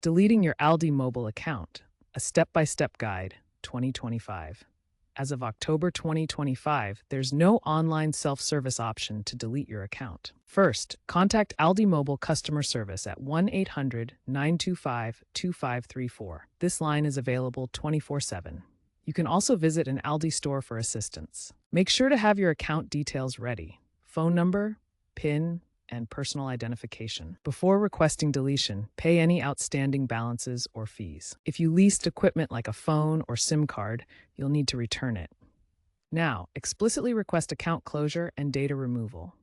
Deleting your ALDI Mobile account, a step-by-step guide, 2025. As of October 2025, there's no online self-service option to delete your account. First, contact ALDI Mobile customer service at 1-800-925-2534. This line is available 24/7. You can also visit an ALDI store for assistance. Make sure to have your account details ready: phone number, PIN, and personal identification. Before requesting deletion, pay any outstanding balances or fees. If you leased equipment like a phone or SIM card, you'll need to return it. Now, explicitly request account closure and data removal.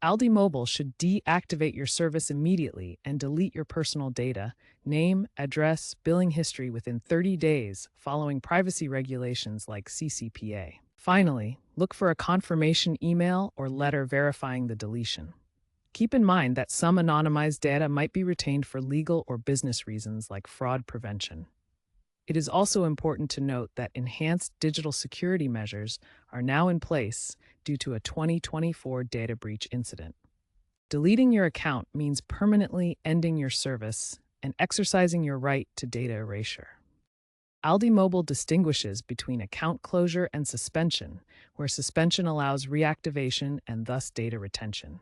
ALDI Mobile should deactivate your service immediately and delete your personal data, name, address, billing history within 30 days following privacy regulations like CCPA. Finally, look for a confirmation email or letter verifying the deletion. Keep in mind that some anonymized data might be retained for legal or business reasons like fraud prevention. It is also important to note that enhanced digital security measures are now in place due to a 2024 data breach incident. Deleting your account means permanently ending your service and exercising your right to data erasure. ALDI Mobile distinguishes between account closure and suspension, where suspension allows reactivation and thus data retention.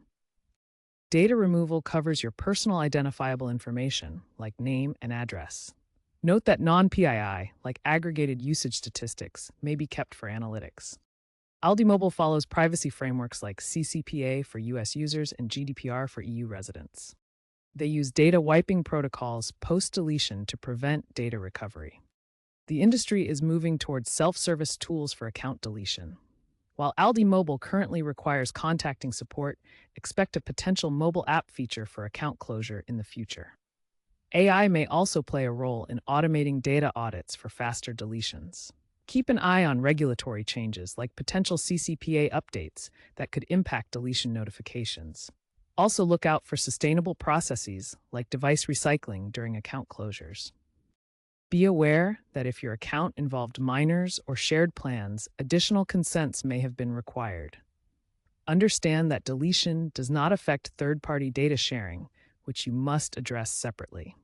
Data removal covers your personal identifiable information, like name and address. Note that non-PII, like aggregated usage statistics, may be kept for analytics. ALDI Mobile follows privacy frameworks like CCPA for US users and GDPR for EU residents. They use data wiping protocols post-deletion to prevent data recovery. The industry is moving towards self-service tools for account deletion. While ALDI Mobile currently requires contacting support, expect a potential mobile app feature for account closure in the future. AI may also play a role in automating data audits for faster deletions. Keep an eye on regulatory changes like potential CCPA updates that could impact deletion notifications. Also look out for sustainable processes like device recycling during account closures. Be aware that if your account involved minors or shared plans, additional consents may have been required. Understand that deletion does not affect third-party data sharing, which you must address separately.